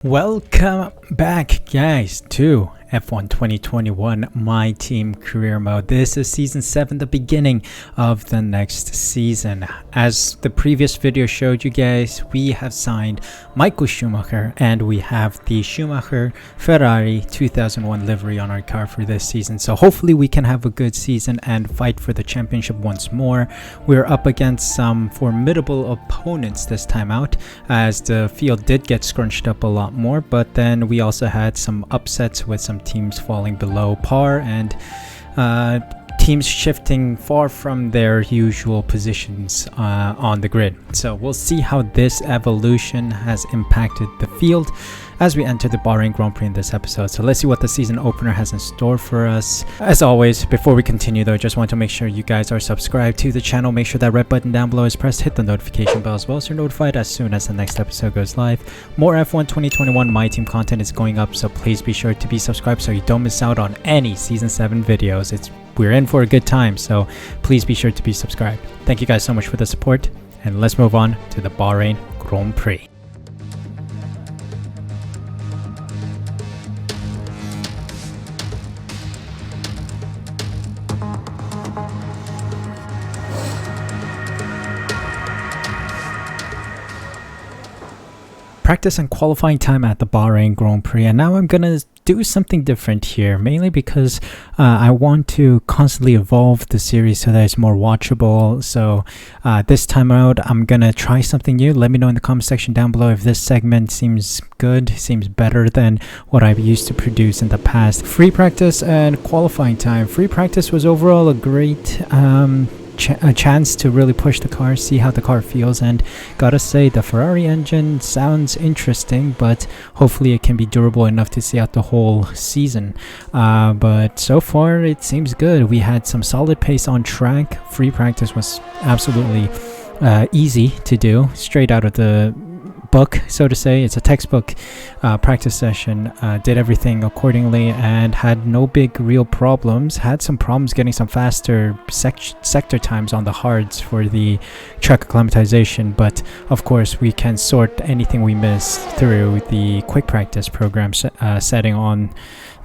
Welcome back, guys, to F1 2021 My Team Career Mode. This is Season 7, the beginning of the next season. As the previous video showed you guys, we have signed Michael Schumacher and we have the Schumacher Ferrari 2001 livery on our car for this season. So hopefully we can have a good season and fight for the championship once more. We're up against some formidable opponents this time out, as the field did get scrunched up a lot more, but then we also had some upsets with some teams falling below par and teams shifting far from their usual positions on the grid. So we'll see how this evolution has impacted the field as we enter the Bahrain Grand Prix in this episode. So let's see what the season opener has in store for us. As always, before we continue though, I just want to make sure you guys are subscribed to the channel. Make sure that red button down below is pressed, hit the notification bell as well so you're notified as soon as the next episode goes live. More F1 2021 My Team content is going up, so please be sure to be subscribed so you don't miss out on any Season 7 videos. We're in for a good time, so please be sure to be subscribed. Thank you guys so much for the support, and let's move on to the Bahrain Grand Prix. Practice and qualifying time at the Bahrain Grand Prix, and now I'm gonna do something different here, mainly because I want to constantly evolve the series so that it's more watchable. So this time out I'm gonna try something new. Let me know in the comment section down below if this segment seems good, seems better than what I've used to produce in the past. Free practice and qualifying time. Free practice was overall a great a chance to really push the car, see how the car feels, and gotta say the Ferrari engine sounds interesting, but hopefully it can be durable enough to see out the whole season. But so far it seems good. We had some solid pace on track. Free practice was absolutely easy to do, straight out of the book, so to say. It's a textbook practice session. Did everything accordingly and had no big real problems. Had some problems getting some faster sector times on the hards for the track acclimatization, but of course we can sort anything we miss through the quick practice program setting on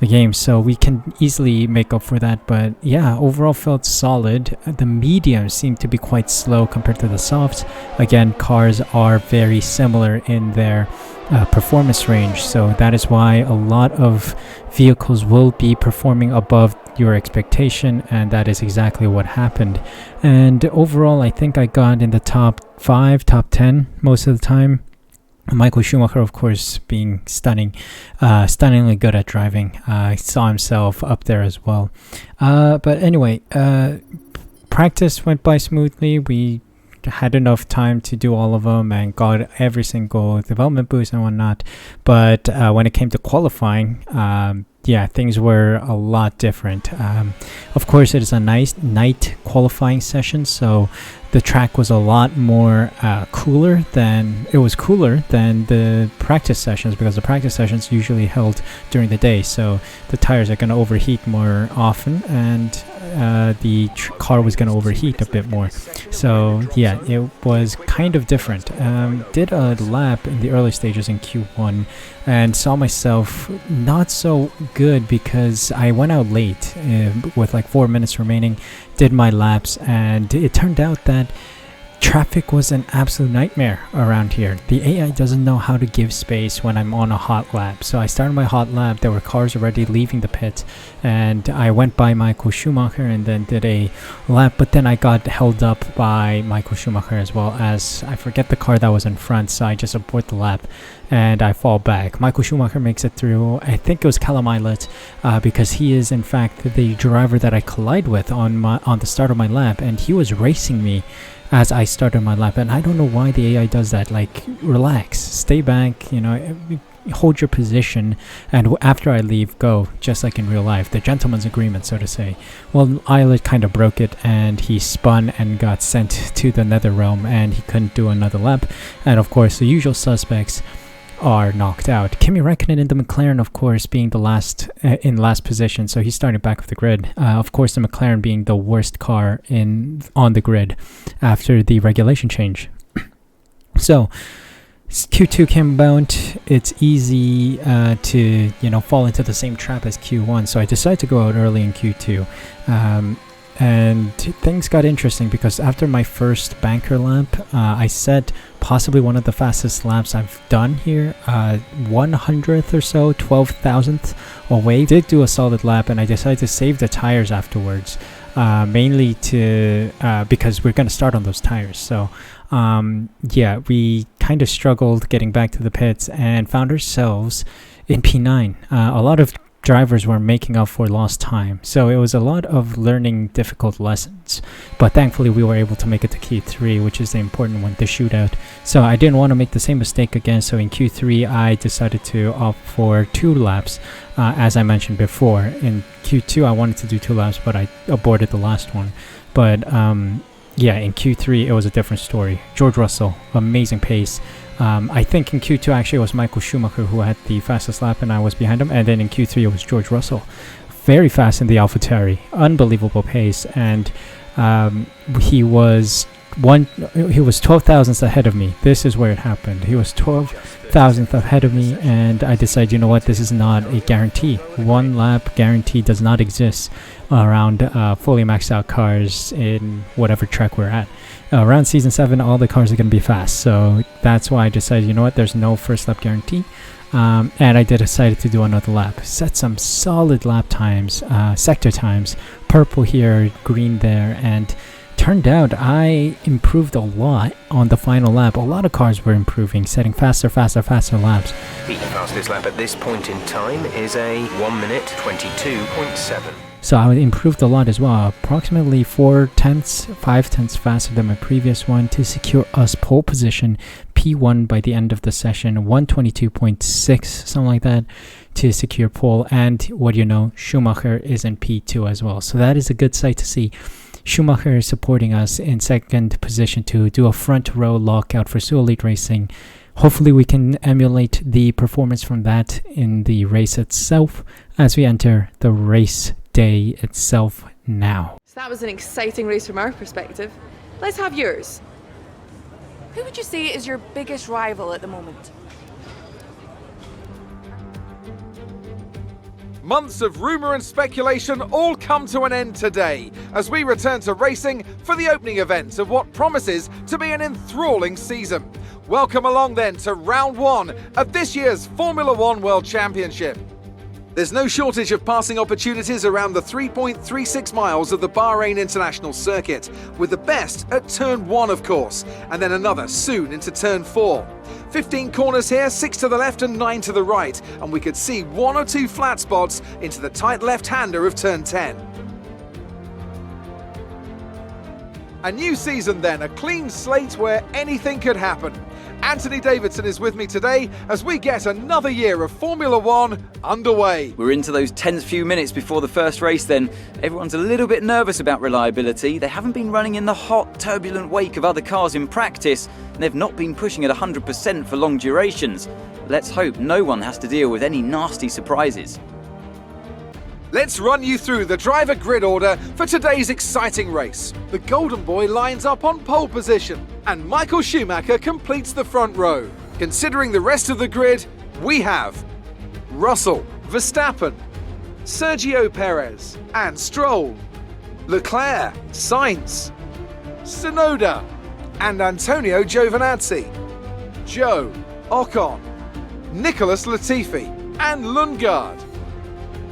the game, so we can easily make up for that. But yeah, overall felt solid. The mediums seem to be quite slow compared to the softs. Again, cars are very similar in their performance range, so that is why a lot of vehicles will be performing above your expectation, and that is exactly what happened. And overall I think I got in the top 5, top 10 most of the time. Michael Schumacher, of course, being stunningly good at driving. Saw himself up there as well. But anyway, practice went by smoothly. We had enough time to do all of them and got every single development boost and whatnot. But when it came to qualifying, yeah, things were a lot different. Of course, it is a nice night qualifying session, so the track was a lot more cooler than the practice sessions, because the practice sessions usually held during the day, so the tires are going to overheat more often, and the car was going to overheat a bit more. So yeah, it was kind of different. Did a lap in the early stages in Q1 and saw myself not so good because I went out late with like 4 minutes remaining, did my laps, and it turned out that traffic was an absolute nightmare around here. The AI doesn't know how to give space when I'm on a hot lap. So I started my hot lap, there were cars already leaving the pit, and I went by Michael Schumacher and then did a lap, but then I got held up by Michael Schumacher as well, as I forget the car that was in front, so I just abort the lap and I fall back. Michael Schumacher makes it through. I think it was Callum Islet, because he is in fact the driver that I collide with on the start of my lap, and he was racing me as I started my lap, and I don't know why the AI does that. Like, relax, stay back, you know, hold your position, and after I leave, go, just like in real life, the gentleman's agreement, so to say. Well, Islet kind of broke it, and he spun and got sent to the nether realm, and he couldn't do another lap, and of course the usual suspects are knocked out. Kimi Räikkönen in the McLaren, of course, being the last in last position, so he's starting back of the grid. Of course, the McLaren being the worst car on the grid after the regulation change. So Q2 came about. It's easy to fall into the same trap as Q1, so I decided to go out early in Q2. And things got interesting because after my first banker lap, I set possibly one of the fastest laps I've done here, 100th or so, 12,000th away. Did do a solid lap, and I decided to save the tires afterwards, mainly because we're going to start on those tires. So yeah, we kind of struggled getting back to the pits and found ourselves in P9. A lot of drivers were making up for lost time, so it was a lot of learning difficult lessons, but thankfully we were able to make it to Q3, which is the important one, the shootout. So I didn't want to make the same mistake again, so in Q3 I decided to opt for 2 laps, as I mentioned before. In Q2 I wanted to do 2 laps, but I aborted the last one. But yeah, in Q3 it was a different story. George Russell, amazing pace. I think in Q2 actually it was Michael Schumacher who had the fastest lap and I was behind him, and then in Q3 it was George Russell, very fast in the AlphaTauri, unbelievable pace, and he was 12 thousandths ahead of me. This is where it happened. He was 12 thousandths ahead of me, and I decided, you know what, this is not a guarantee. 1 lap guarantee does not exist around fully maxed out cars in whatever track we're at. Around season 7 all the cars are going to be fast, so that's why I decided, you know what, there's no first lap guarantee, and I decided to do another lap. Set some solid lap times, sector times, purple here, green there, and turned out I improved a lot on the final lap. A lot of cars were improving, setting faster laps. The fastest lap at this point in time is a 1 minute 22.7. So I improved a lot as well, approximately 5 tenths faster than my previous one to secure us pole position, P1 by the end of the session, 122.6, something like that, to secure pole. And what do you know, Schumacher is in P2 as well. So that is a good sight to see. Schumacher is supporting us in second position to do a front row lockout for Sue Elite Racing. Hopefully we can emulate the performance from that in the race itself as we enter the race day itself now. So that was an exciting race from our perspective. Let's have yours. Who would you say is your biggest rival at the moment? Months of rumour and speculation all come to an end today as we return to racing for the opening event of what promises to be an enthralling season. Welcome along then to round 1 of this year's Formula One World Championship. There's no shortage of passing opportunities around the 3.36 miles of the Bahrain International Circuit, with the best at turn 1 of course, and then another soon into turn 4. 15 corners here, 6 to the left and 9 to the right, and we could see 1 or 2 flat spots into the tight left-hander of turn 10. A new season then, a clean slate where anything could happen. Anthony Davidson is with me today as we get another year of Formula One underway. We're into those tense few minutes before the first race then. Everyone's a little bit nervous about reliability. They haven't been running in the hot, turbulent wake of other cars in practice, and they've not been pushing at 100% for long durations. Let's hope no one has to deal with any nasty surprises. Let's run you through the driver grid order for today's exciting race. The Golden Boy lines up on pole position, and Michael Schumacher completes the front row. Considering the rest of the grid, we have Russell, Verstappen, Sergio Perez and Stroll, Leclerc, Sainz, Tsunoda and Antonio Giovinazzi, Joe, Ocon, Nicholas Latifi and Lundgaard,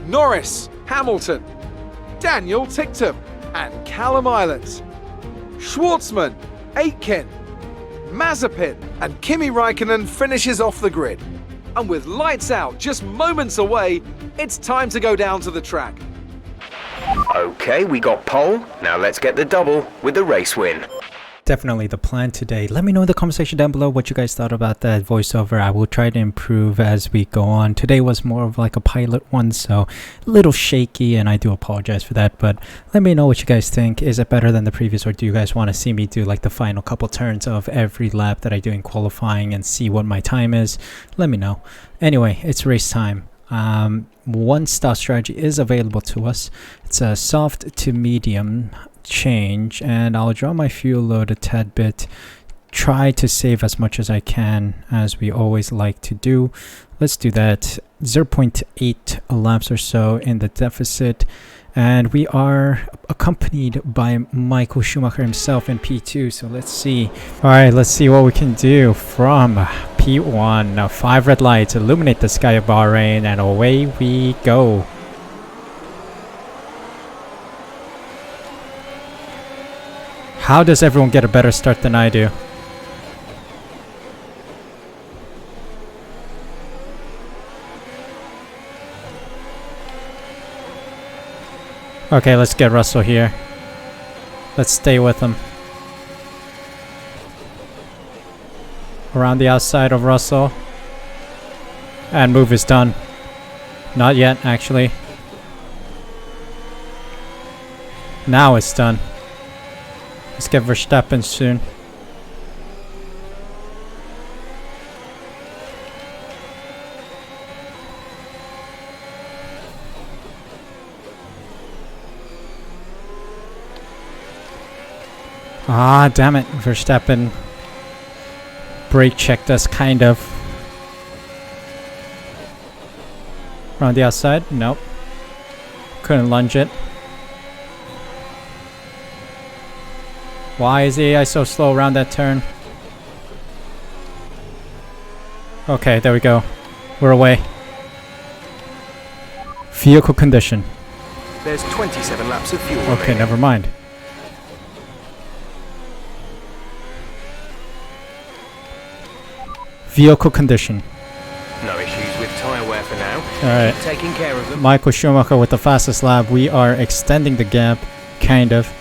Norris, Hamilton, Daniel Ticktum and Callum Islet, Schwartzman, Aitken, Mazepin and Kimi Raikkonen finishes off the grid. And with lights out just moments away, it's time to go down to the track. Okay, we got pole. Now let's get the double with the race win. Definitely the plan today. Let me know in the comment section down below what you guys thought about that voiceover. I will try to improve as we go on. Today was more of like a pilot one, so a little shaky, and I do apologize for that, but let me know what you guys think. Is it better than the previous, or do you guys want to see me do like the final couple turns of every lap that I do in qualifying and see what my time is? Let me know. Anyway, it's race time. One style strategy is available to us. It's a soft to medium change, and I'll draw my fuel load a tad bit try to save as much as I can, as we always like to do. Let's do that. 0.8 laps or so in the deficit, and we are accompanied by Michael Schumacher himself in P2. So let's see. All right, let's see what we can do from P1. Now 5 red lights illuminate the sky of Bahrain, and away we go. How does everyone get a better start than I do? Okay, let's get Russell here. Let's stay with him. Around the outside of Russell. And move is done. Not yet, actually. Now it's done. Let's get Verstappen soon. Ah, damn it. Verstappen brake checked us, kind of. Around the outside? Nope. Couldn't lunge it. Why is the AI so slow around that turn? Okay, there we go. We're away. Vehicle condition. There's 27 laps of fuel Okay, remaining. never mind. Vehicle condition. No issues with tyre wear for now. Alright. Keep taking care of them. Michael Schumacher with the fastest lap. We are extending the gap, kind of.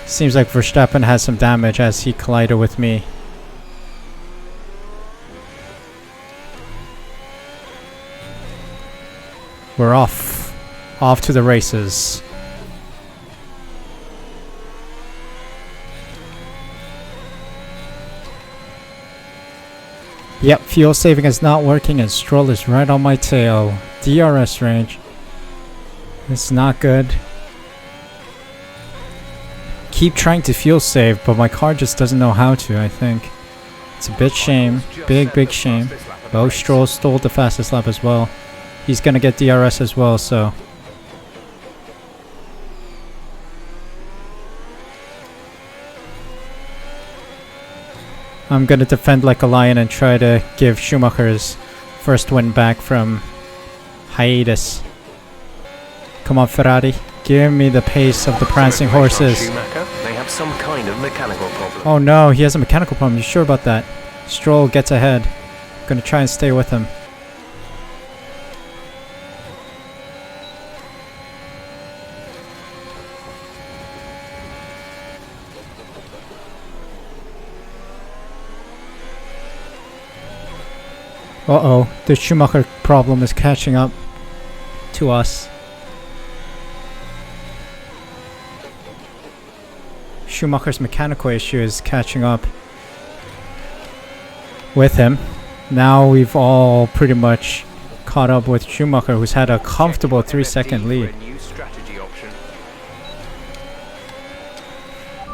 Seems like Verstappen has some damage as he collided with me. We're off. Off to the races. Yep, fuel saving is not working and Stroll is right on my tail. DRS range. It's not good. Keep trying to fuel save, but my car just doesn't know how to, I think. It's a bit shame. Big shame. Bo Stroll stole the fastest lap as well. He's gonna get DRS as well, so... I'm gonna defend like a lion and try to give Schumacher his first win back from hiatus. Come on, Ferrari. Give me the pace of the prancing horses. Schumacher, they have some kind of mechanical problem. Oh no, he has a mechanical problem. You sure about that? Stroll gets ahead. Gonna try and stay with him. Uh-oh, the Schumacher problem is catching up to us. Schumacher's mechanical issue is catching up with him. Now we've all pretty much caught up with Schumacher, who's had a comfortable 3-second lead.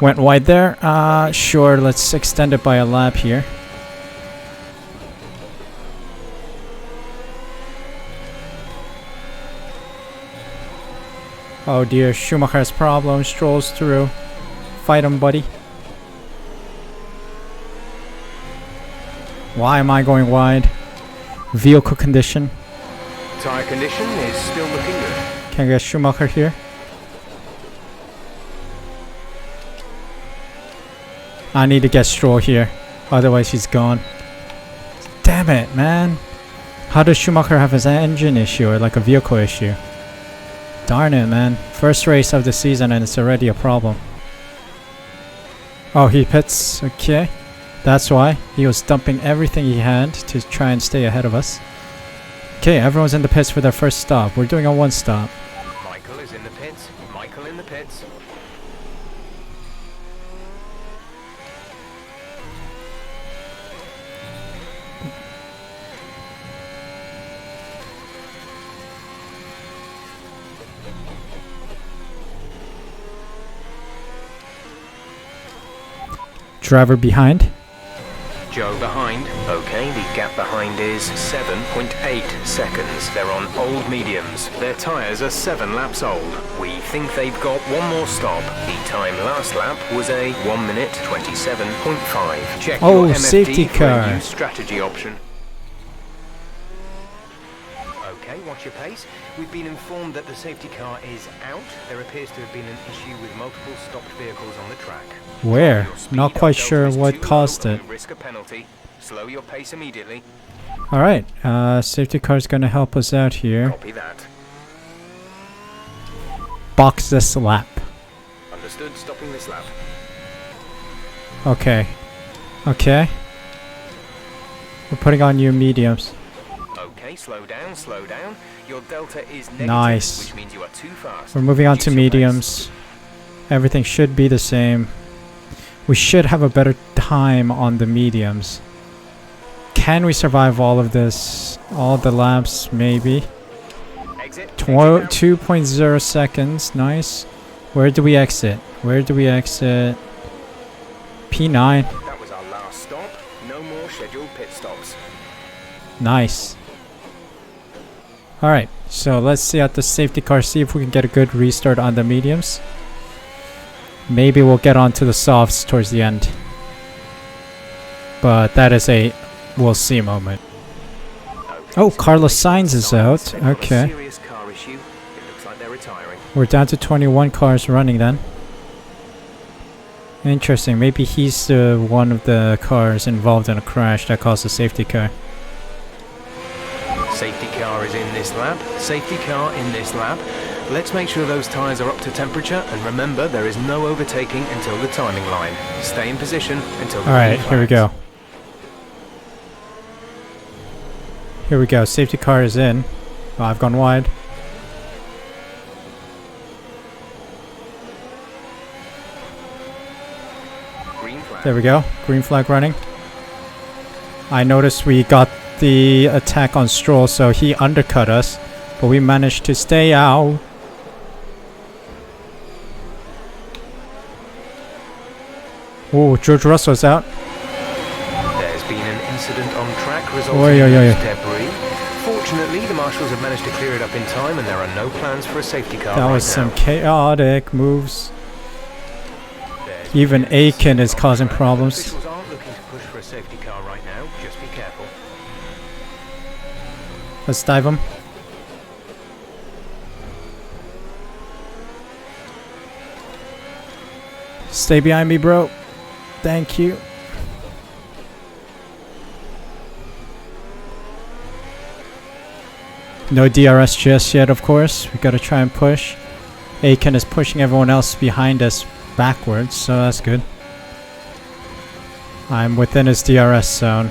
Went wide there. Sure, let's extend it by a lap here. Oh dear, Schumacher has problems, strolls through. Fight him, buddy. Why am I going wide? Vehicle condition. Tyre condition is still looking good. Can I get Schumacher here? I need to get Stroll here, otherwise he's gone. Damn it, man. How does Schumacher have his engine issue or like a vehicle issue? Darn it, man. First race of the season and it's already a problem. Oh, he pits. Okay. That's why. He was dumping everything he had to try and stay ahead of us. Okay, everyone's in the pits for their first stop. We're doing a one stop. Michael is in the pits. Michael in the pits. Driver behind. Joe behind. Okay, the gap behind is 7.8 seconds. They're on old mediums. Their tyres are 7 laps old. We think they've got one more stop. The time last lap was a 1 minute 27.5. Check Oh, your MFD safety for car. a new strategy option. Okay, watch your pace. We've been informed that the safety car is out. There appears to have been an issue with multiple stopped vehicles on the track. Where? Your speed Not up quite delta sure is what too caused low it. and you risk a penalty. Slow your pace immediately. Alright, safety car is gonna help us out here. Copy that. Box this lap. Understood. Stopping this lap. Okay. Okay. We're putting on new mediums. Okay, slow down, slow down. Your delta is negative, Nice. which means you are too fast. We're moving on to Reduce your pace. mediums. Everything should be the same. We should have a better time on the mediums. Can we survive all of this? All the laps, maybe. Exit. 2.0 seconds. Nice. Where do we exit? Where do we exit? P9. That was our last stop. No more scheduled pit stops. Nice. Alright, so let's see at the safety car, see if we can get a good restart on the mediums. Maybe we'll get onto the softs towards the end. But that is a we'll see moment. Okay, Oh, so Carlos Sainz Sainz is out. they've got a Okay. serious car issue. It looks like they're retiring. We're down to 21 cars running then. Interesting, maybe he's one of the cars involved in a crash that caused a safety car. Safety car is in this lap. Safety car in this lap. Let's make sure those tyres are up to temperature, and remember there is no overtaking until the timing line. Stay in position until the Alright, green here we flags. go. Here we go, safety car is in. Oh, I've gone wide. Green flag. There we go, green flag running. I noticed we got the attack on Stroll, so he undercut us, but we managed to stay out. Oh, George Russell's out. There's been an incident on track resulting Oi, oi, in oi. loose debris. Fortunately, the marshals have managed to clear it up in time, and there are no plans for a safety car That right was now. some chaotic moves. There's Even been an Aiken incident is on causing track. problems. Officials aren't looking to push for a safety car right now. Just be careful. Let's dive him. Stay behind me, bro. Thank you. No DRS just yet, of course. We gotta try and push. Aiken is pushing everyone else behind us backwards, so that's good. I'm within his DRS zone.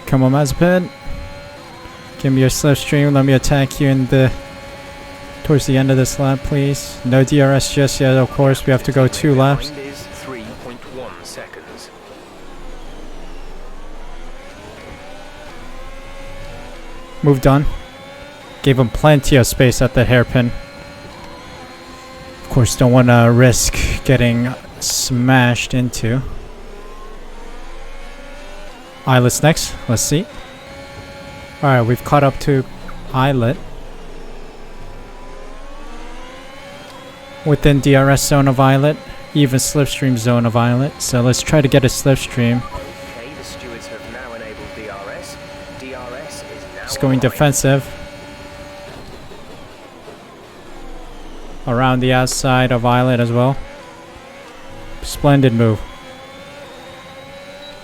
Come on, Mazepin. Give me your slipstream. Let me attack you in the towards the end of this lap, please. No DRS just yet, of course. We have to go 2 laps. Behind is 3.1 seconds. Moved on. Gave him plenty of space at the hairpin. Of course, don't want to risk getting smashed into. Islet's next. Let's see. Alright, we've caught up to Islet. Within DRS zone of Islet. Even slipstream zone of Islet. So let's try to get a slipstream. Okay, the stewards have now enabled DRS. DRS is now It's going online. defensive. Around the outside of Islet as well. Splendid move.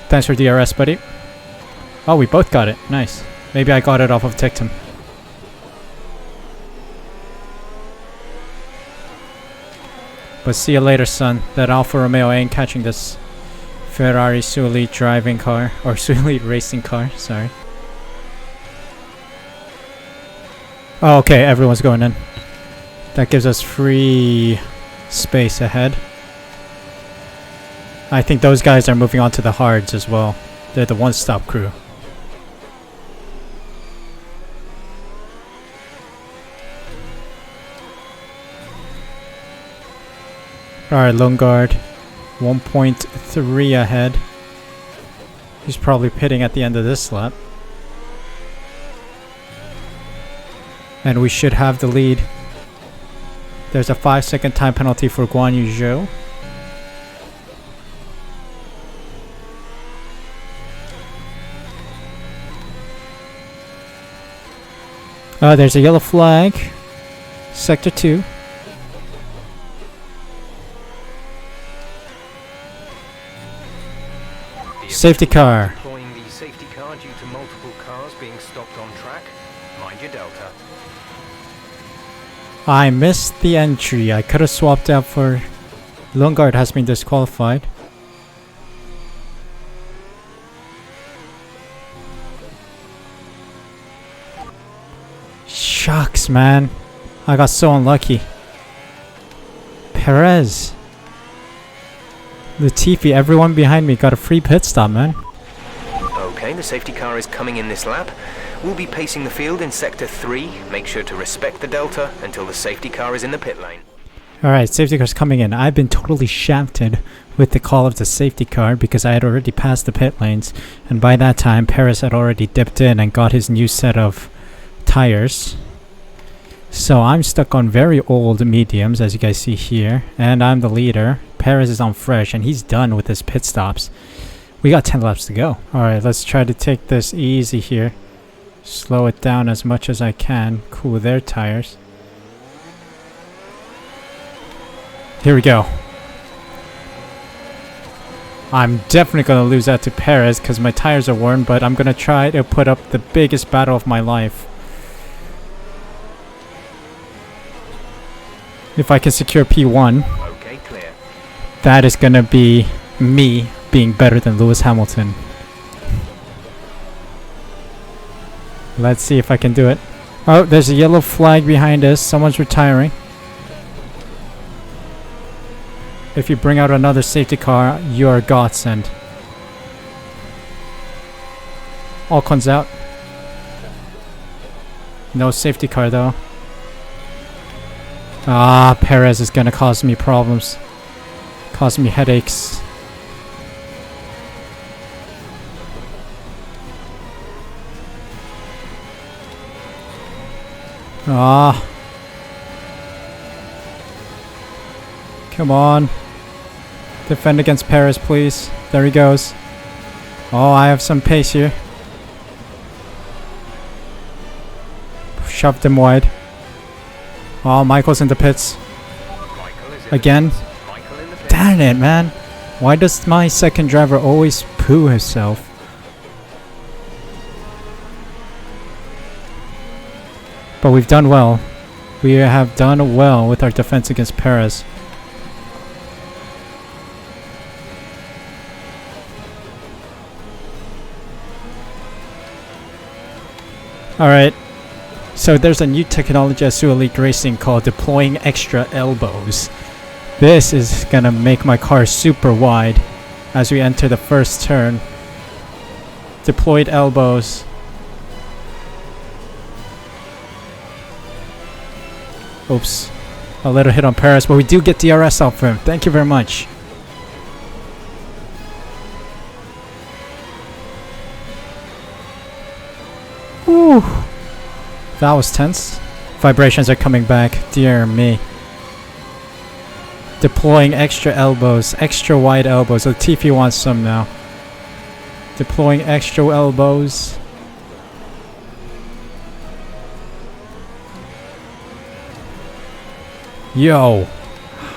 Thanks for DRS, buddy. Oh, we both got it. Nice. Maybe I got it off of Tictum. But see you later, son. That Alfa Romeo ain't catching this Ferrari Suelite driving car. Or Suelite racing car, sorry. Oh, okay, everyone's going in. That gives us free space ahead. I think those guys are moving on to the hards as well. They're the one-stop crew. Alright, Lundgaard. 1.3 ahead. He's probably pitting at the end of this lap. And we should have the lead. There's a 5-second time penalty for Guan Yu Zhou. There's a yellow flag. Sector 2. Safety car. Deploying the safety car due to multiple cars being stopped on track. Mind your delta. I missed the entry. I could have swapped out for... Lundgaard has been disqualified. Shucks, man. I got so unlucky. Perez. Latifi, everyone behind me got a free pit stop, man. Okay, the safety car is coming in this lap. We'll be pacing the field in sector 3. Make sure to respect the delta until the safety car is in the pit lane. Alright, safety car's coming in. I've been totally shafted with the call of the safety car because I had already passed the pit lanes. And by that time, Perez had already dipped in and got his new set of tires. So I'm stuck on very old mediums, as you guys see here. And I'm the leader. Perez is on fresh, and he's done with his pit stops. We got 10 laps to go. Alright, let's try to take this easy here. Slow it down as much as I can. Cool their tires. Here we go. I'm definitely going to lose out to Perez because my tires are worn, but I'm going to try to put up the biggest battle of my life. If I can secure P1, Okay, clear. that is going to be me being better than Lewis Hamilton. Let's see if I can do it. Oh, there's a yellow flag behind us. Someone's retiring. If you bring out another safety car, you're a godsend. Alcon's out. No safety car though. Ah, Perez is gonna cause me problems. Cause me headaches. Ah. Come on. Defend against Perez, please. There he goes. Oh, I have some pace here. Shoved him wide. Oh, Michael's in the pits. Again. Darn it, man. Why does my second driver always poo himself? But we've done well. We have done well with our defense against Perez. Alright, so there's a new technology at Su Elite Racing called deploying extra elbows. This is gonna make my car super wide as we enter the first turn. Deployed elbows. Oops, a little hit on Perez, but we do get DRS off him. Thank you very much. Whew. That was tense. Vibrations are coming back. Dear me. Deploying extra elbows. Extra wide elbows. Latifi wants some now. Deploying extra elbows. Yo.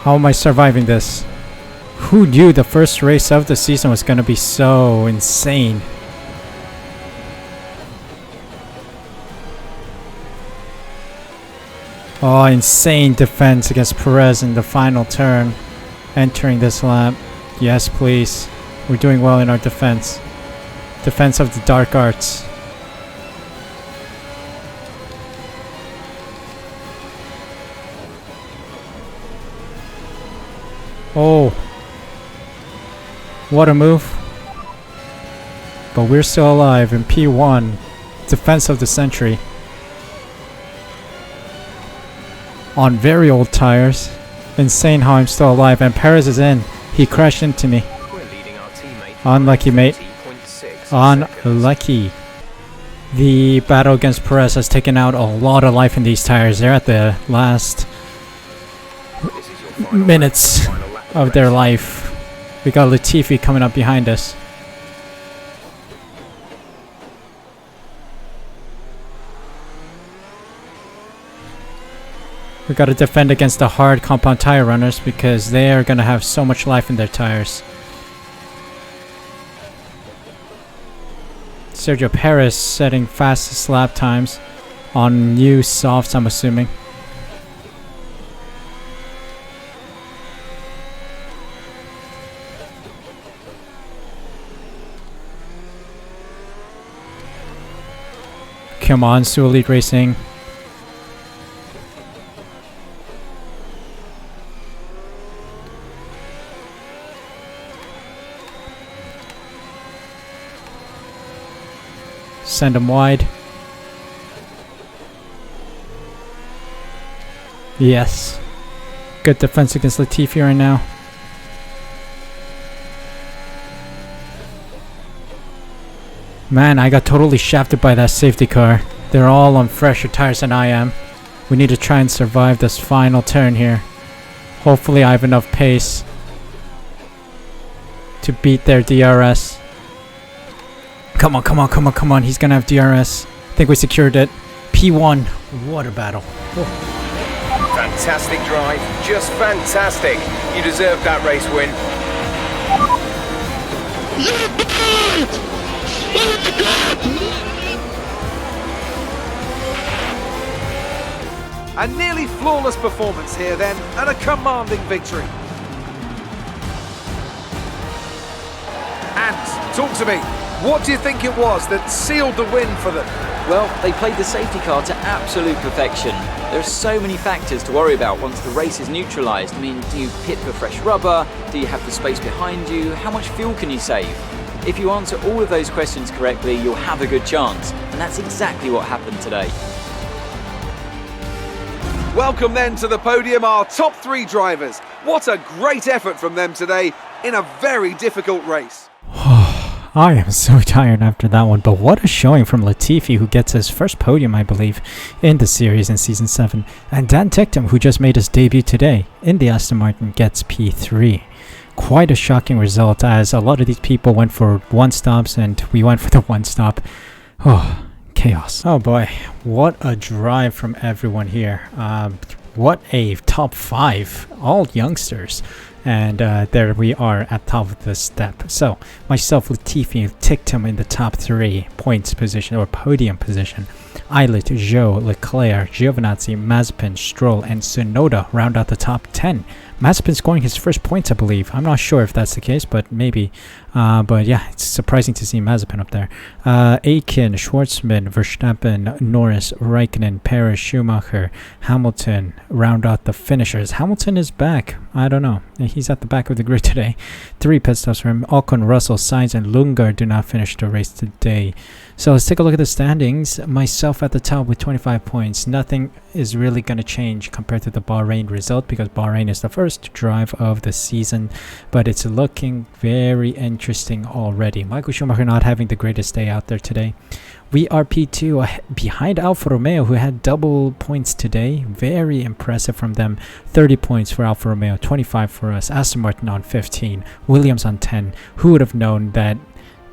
How am I surviving this? Who knew the first race of the season was gonna be so insane? Oh, insane defense against Perez in the final turn. Entering this lap. Yes, please. We're doing well in our defense. Defense of the dark arts. Oh. What a move. But we're still alive in P1. Defense of the century. On very old tires. Insane how I'm still alive. And Perez is in. He crashed into me. We're leading our teammate. Unlucky, mate. 20.6 Unlucky. The battle against Perez has taken out a lot of life in these tires. They're at the last seconds. This is your final minutes lap, final lap of their race. life. We got Latifi coming up behind us. We got to defend against the hard compound tire runners because they are going to have so much life in their tires. Sergio Perez setting fastest lap times on new softs, I'm assuming. Come on, Elite Racing. Send him wide. Yes. Good defense against Latifi right now. Man, I got totally shafted by that safety car. They're all on fresher tires than I am. We need to try and survive this final turn here. Hopefully I have enough pace to beat their DRS. Come on, come on, come on, come on. He's gonna have DRS. I think we secured it. P1. What a battle. Fantastic drive, just fantastic. You deserve that race win. A nearly flawless performance here then, and a commanding victory. And talk to me, what do you think it was that sealed the win for them? Well, they played the safety car to absolute perfection. There are so many factors to worry about once the race is neutralised. I mean, do you pit for fresh rubber? Do you have the space behind you? How much fuel can you save? If you answer all of those questions correctly, you'll have a good chance. And that's exactly what happened today. Welcome then to the podium, our top three drivers. What a great effort from them today in a very difficult race. I am so tired after that one, but what a showing from Latifi, who gets his first podium, I believe, in the series in Season 7. And Dan Ticktum, who just made his debut today in the Aston Martin, gets P3. Quite a shocking result, as a lot of these people went for one stops and we went for the one stop. Oh, chaos. Oh boy, what a drive from everyone here. What a top 5, all youngsters. And there we are at top of the step. So myself, Latifi, ticked him in the top 3 points position or podium position. Eilert, Zhou, Leclerc, Giovinazzi, Mazepin, Stroll, and Tsunoda round out the top 10. Mazepin scoring his first points, I believe. I'm not sure if that's the case, but maybe. But yeah, it's surprising to see Mazepin up there. Aiken, Schwartzman, Verstappen, Norris, Raikkonen, Perez, Schumacher, Hamilton round out the finishers. Hamilton is back. I don't know. He's at the back of the grid today. 3 pit stops for him. Ocon, Russell, Sainz, and Lundgaard do not finish the race today. So let's take a look at the standings. Myself at the top with 25 points. Nothing is really going to change compared to the Bahrain result because Bahrain is the first drive of the season. But it's looking very interesting already. Michael Schumacher not having the greatest day out there today. We are P2 behind Alfa Romeo, who had double points today. Very impressive from them. 30 points for Alfa Romeo, 25 for us. Aston Martin on 15, Williams on 10. Who would have known that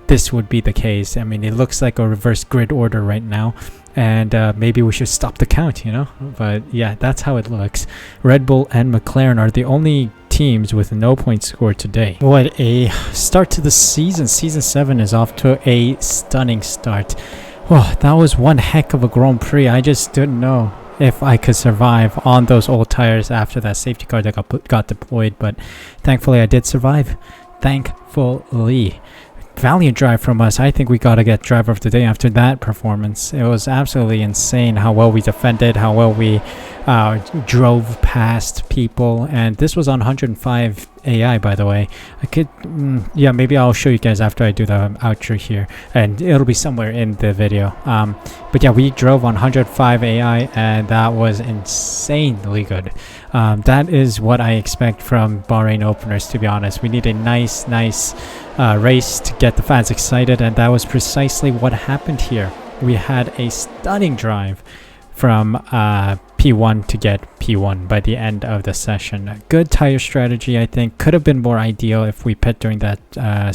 this would be the case? I mean, it looks like a reverse grid order right now. And maybe we should stop the count, you know? But yeah, that's how it looks. Red Bull and McLaren are the only teams with no points scored today. What a start to the season. Season 7 is off to a stunning start. Oh, that was one heck of a Grand Prix. I just didn't know if I could survive on those old tires after that safety car that got deployed, but thankfully I did survive. Thankfully. Valiant drive from us. I think we got to get driver of the day after that performance. It was absolutely insane how well we defended, how well we drove past people, and this was on 105 AI, by the way. I could, yeah, maybe I'll show you guys after I do the outro here, and it'll be somewhere in the video. But yeah, we drove on 105 AI, and that was insanely good. That is what I expect from Bahrain openers, to be honest. We need a nice race to get the fans excited, and that was precisely what happened here. We had a stunning drive from P1 to get P1 by the end of the session. A good tire strategy, I think. Could have been more ideal if we pit during that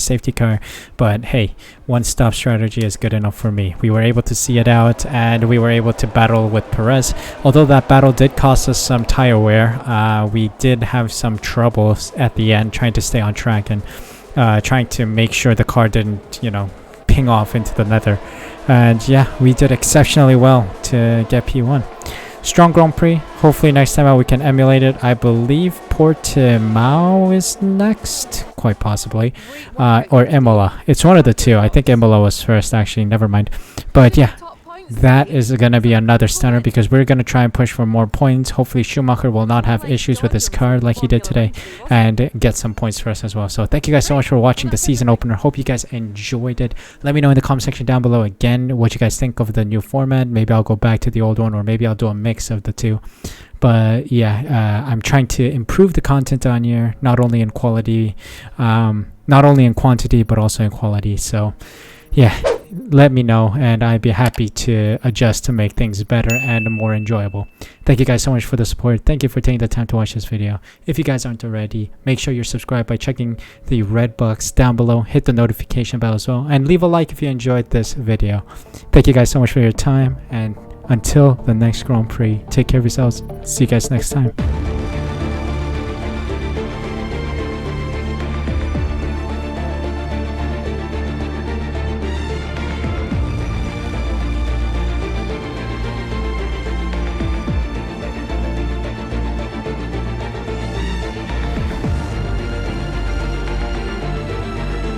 safety car, but hey, one stop strategy is good enough for me. We were able to see it out, and we were able to battle with Perez. Although that battle did cost us some tire wear, we did have some troubles at the end trying to stay on track and trying to make sure the car didn't, you know, ping off into the nether. And yeah, we did exceptionally well to get P1. Strong Grand Prix. Hopefully next time out we can emulate it. I believe Portimao is next, quite possibly, or Imola. It's one of the two. I think Imola was first, actually. Never mind. But yeah, that is going to be another stunner because we're going to try and push for more points. Hopefully Schumacher will not have issues with his car like he did today and get some points for us as well. So thank you guys so much for watching the season opener. Hope you guys enjoyed it. Let me know in the comment section down below again what you guys think of the new format. Maybe I'll go back to the old one, or maybe I'll do a mix of the two. But yeah, I'm trying to improve the content on here, not only in quality, not only in quantity, but also in quality. So yeah, let me know, and I'd be happy to adjust to make things better and more enjoyable. Thank you guys so much for the support. Thank you for taking the time to watch this video. If you guys aren't already, make sure you're subscribed by checking the red box down below. Hit the notification bell as well, and leave a like if you enjoyed this video. Thank you guys so much for your time, and until the next Grand Prix, take care of yourselves. See you guys next time.